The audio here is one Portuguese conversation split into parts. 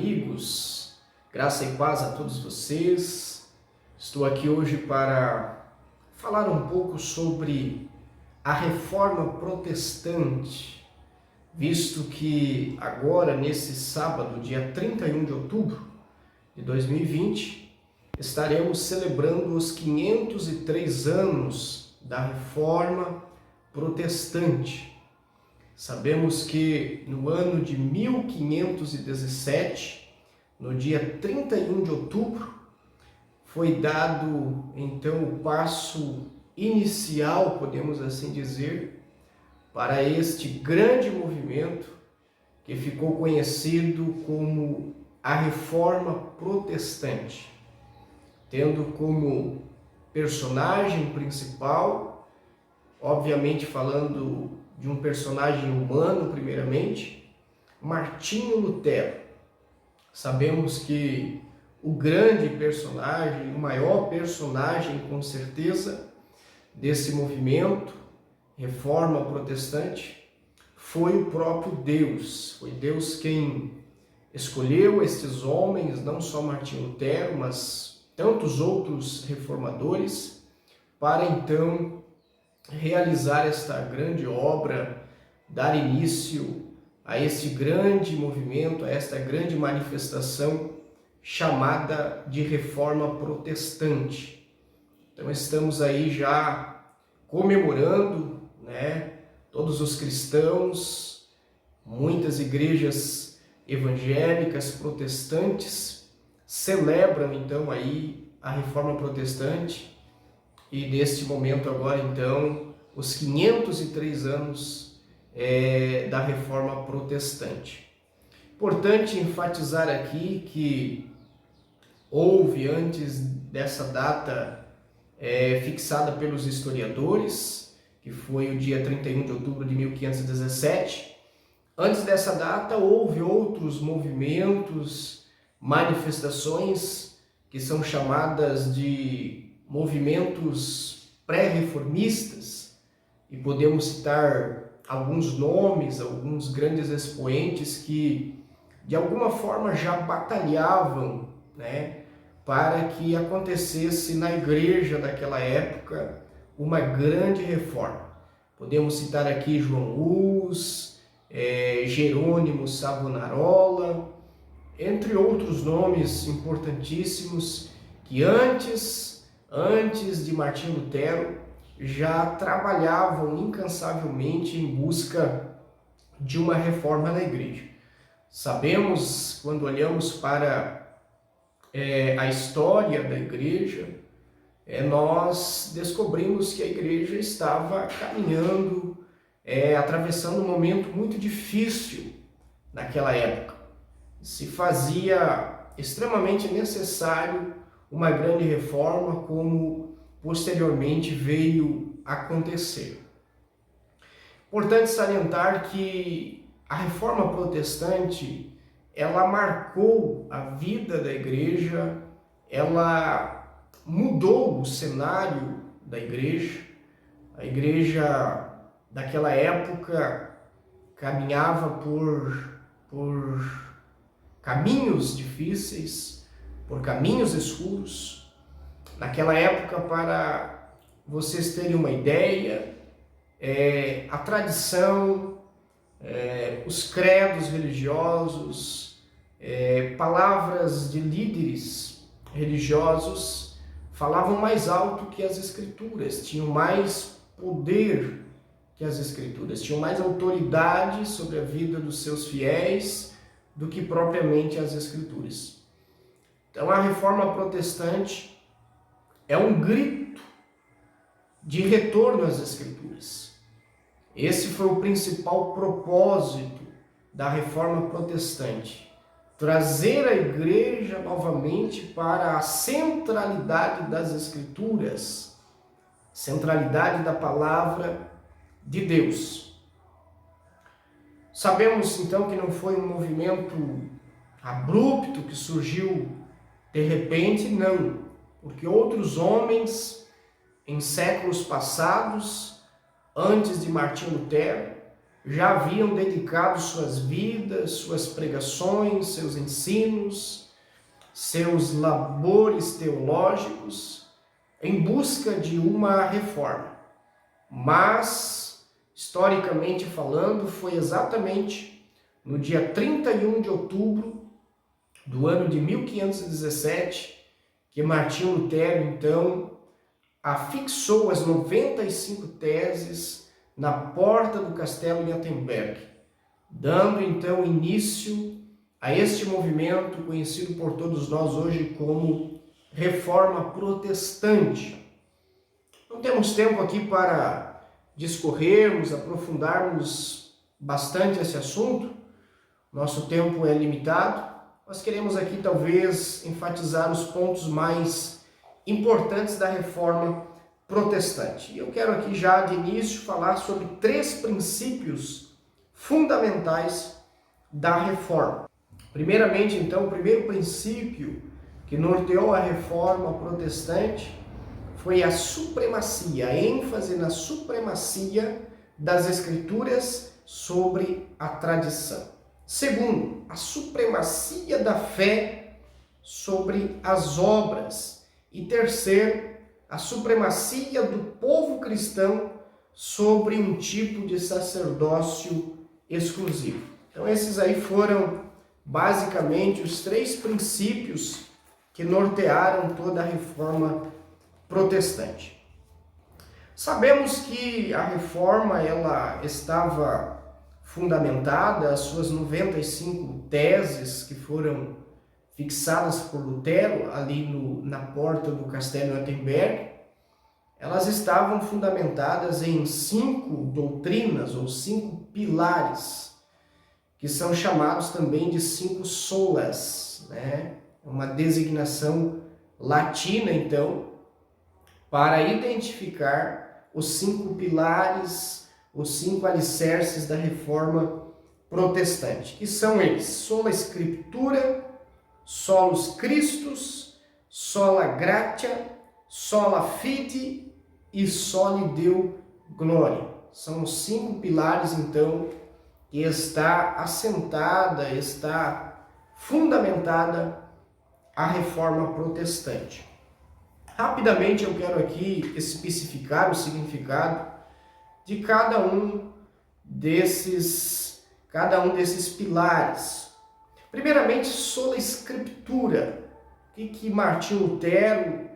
amigos, graça e paz a todos vocês. Estou aqui hoje para falar um pouco sobre a reforma protestante, visto que agora, nesse sábado, dia 31 de outubro de 2020, estaremos celebrando os 503 anos da reforma protestante. Sabemos que no ano de 1517, no dia 31 de outubro, foi dado então o passo inicial, podemos assim dizer, para este grande movimento que ficou conhecido como a Reforma Protestante, tendo como personagem principal, obviamente falando de um personagem humano primeiramente, Martinho Lutero. Sabemos que o grande personagem, o maior personagem com certeza desse movimento, Reforma Protestante, foi o próprio Deus. Foi Deus quem escolheu estes homens, não só Martinho Lutero, mas tantos outros reformadores, para então realizar esta grande obra, dar início a este grande movimento, a esta grande manifestação chamada de Reforma Protestante. Então estamos aí já comemorando, todos os cristãos, muitas igrejas evangélicas protestantes celebram então aí a Reforma Protestante. E neste momento agora, então, os 503 anos da Reforma Protestante. Importante enfatizar aqui que houve, antes dessa data fixada pelos historiadores, que foi o dia 31 de outubro de 1517, antes dessa data houve outros movimentos, manifestações que são chamadas de movimentos pré-reformistas, e podemos citar alguns nomes, alguns grandes expoentes que de alguma forma já batalhavam, para que acontecesse na igreja daquela época uma grande reforma. Podemos citar aqui João Hus, Jerônimo Savonarola, entre outros nomes importantíssimos que antes de Martinho Lutero já trabalhavam incansavelmente em busca de uma reforma na igreja. Sabemos, quando olhamos para a história da igreja, nós descobrimos que a igreja estava caminhando, atravessando um momento muito difícil naquela época. Se fazia extremamente necessário uma grande reforma, como posteriormente veio acontecer. Importante salientar que a Reforma Protestante, ela marcou a vida da igreja, ela mudou o cenário da igreja. A igreja daquela época caminhava por caminhos difíceis, por caminhos escuros. Naquela época, para vocês terem uma ideia, a tradição, os credos religiosos, palavras de líderes religiosos falavam mais alto que as escrituras, tinham mais poder que as escrituras, tinham mais autoridade sobre a vida dos seus fiéis do que propriamente as escrituras. Então a Reforma Protestante é um grito de retorno às Escrituras. Esse foi o principal propósito da Reforma Protestante: trazer a igreja novamente para a centralidade das Escrituras, centralidade da palavra de Deus. Sabemos então que não foi um movimento abrupto que surgiu de repente, não, porque outros homens em séculos passados, antes de Martinho Lutero, já haviam dedicado suas vidas, suas pregações, seus ensinos, seus labores teológicos em busca de uma reforma. Mas, historicamente falando, foi exatamente no dia 31 de outubro do ano de 1517 que Martinho Lutero, então, afixou as 95 teses na porta do castelo de Wittenberg, dando então início a este movimento conhecido por todos nós hoje como Reforma Protestante. Não temos tempo aqui para discorrermos, aprofundarmos bastante esse assunto, nosso tempo é limitado. Nós queremos aqui talvez enfatizar os pontos mais importantes da Reforma Protestante. E eu quero aqui já de início falar sobre 3 princípios fundamentais da Reforma. Primeiramente, então, o primeiro princípio que norteou a Reforma Protestante foi a supremacia, a ênfase na supremacia das Escrituras sobre a tradição. Segundo, a supremacia da fé sobre as obras. E terceiro, a supremacia do povo cristão sobre um tipo de sacerdócio exclusivo. Então esses aí foram basicamente os 3 princípios que nortearam toda a Reforma Protestante. Sabemos que a Reforma ela estava fundamentada, as suas 95 teses que foram fixadas por Lutero ali na porta do castelo de Wittenberg, elas estavam fundamentadas em 5 doutrinas ou 5 pilares, que são chamados também de 5 solas, né? Uma designação latina, então, para identificar os 5 pilares, os 5 alicerces da Reforma Protestante, que são eles: sola Scriptura, solus Christus, sola gratia, sola fide e soli Deo gloria. São os 5 pilares, então, que está assentada, está fundamentada a Reforma Protestante. Rapidamente eu quero aqui especificar o significado de cada um desses pilares. Primeiramente, sola Scriptura. O que Martinho Lutero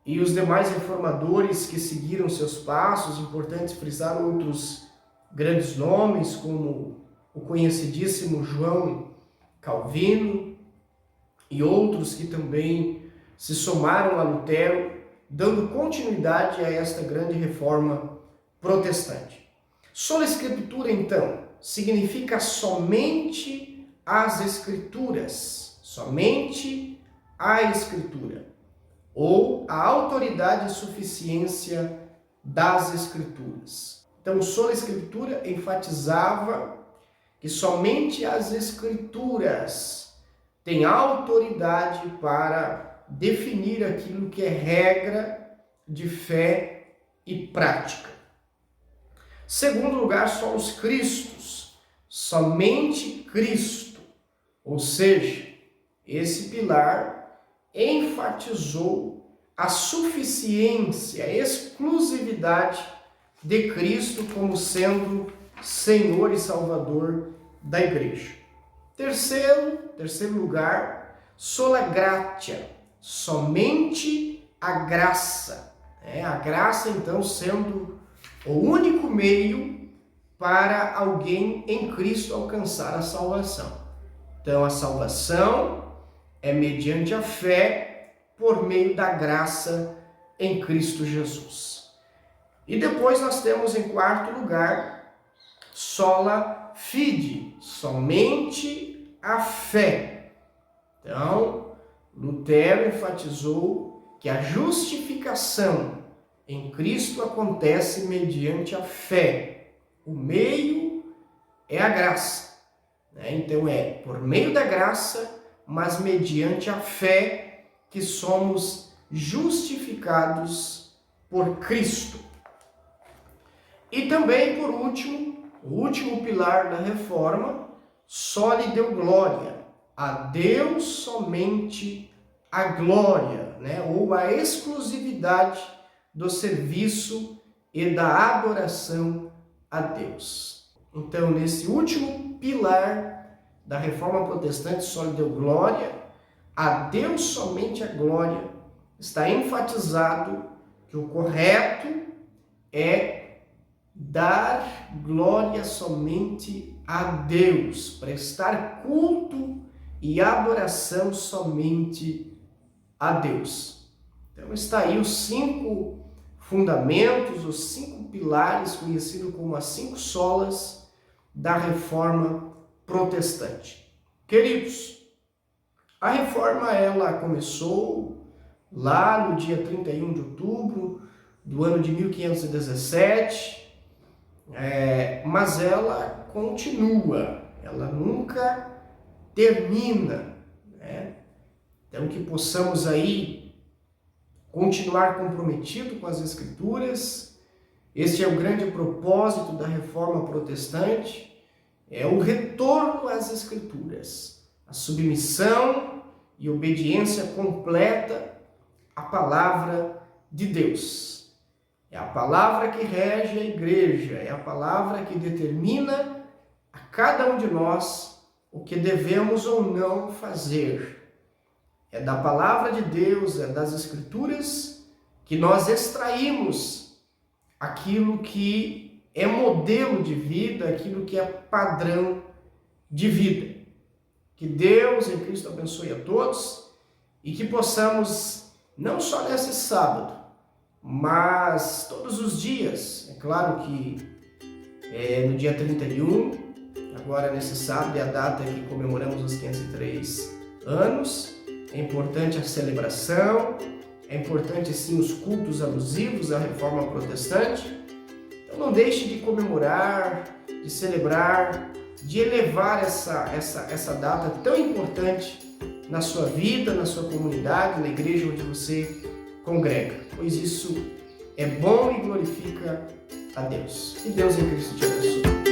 e os demais reformadores que seguiram seus passos, importante frisar outros grandes nomes, como o conhecidíssimo João Calvino e outros que também se somaram a Lutero, dando continuidade a esta grande reforma protestante. Sola Scriptura, então, significa somente as Escrituras, somente a Escritura, ou a autoridade e suficiência das Escrituras. Então, sola Scriptura enfatizava que somente as Escrituras têm autoridade para definir aquilo que é regra de fé e prática. Segundo lugar, solos Christus, somente Cristo. Ou seja, esse pilar enfatizou a suficiência, a exclusividade de Cristo como sendo Senhor e Salvador da Igreja. Terceiro lugar, sola gratia, somente a graça. A graça, então, sendo o único meio para alguém em Cristo alcançar a salvação. Então, a salvação é mediante a fé por meio da graça em Cristo Jesus. E depois nós temos em quarto lugar, sola fide, somente a fé. Então, Lutero enfatizou que a justificação em Cristo acontece mediante a fé. O meio é a graça. Então é por meio da graça, mas mediante a fé que somos justificados por Cristo. E também, por último, o último pilar da reforma, só lhe deu glória. A Deus somente a glória, né? Ou a exclusividade do serviço e da adoração a Deus. Então, nesse último pilar da reforma protestante, só lhe deu glória, a Deus somente a glória, está enfatizado que o correto é dar glória somente a Deus, prestar culto e adoração somente a Deus. Então está aí os 5 fundamentos, os 5 pilares, conhecidos como as 5 solas da reforma protestante. Queridos, a reforma ela começou lá no dia 31 de outubro do ano de 1517, mas ela continua, ela nunca termina, né? Então que possamos aí continuar comprometido com as Escrituras. Este é o grande propósito da reforma protestante, é o retorno às Escrituras, a submissão e obediência completa à palavra de Deus. É a palavra que rege a igreja, é a palavra que determina a cada um de nós o que devemos ou não fazer. É da palavra de Deus, é das Escrituras que nós extraímos aquilo que é modelo de vida, aquilo que é padrão de vida. Que Deus em Cristo abençoe a todos e que possamos, não só nesse sábado, mas todos os dias, é claro que no dia 31, agora nesse sábado é a data que comemoramos os 503 anos, é importante a celebração, é importante sim os cultos alusivos à reforma protestante. Então não deixe de comemorar, de celebrar, de elevar essa data tão importante na sua vida, na sua comunidade, na igreja onde você congrega, pois isso é bom e glorifica a Deus. E Deus em Cristo te abençoe.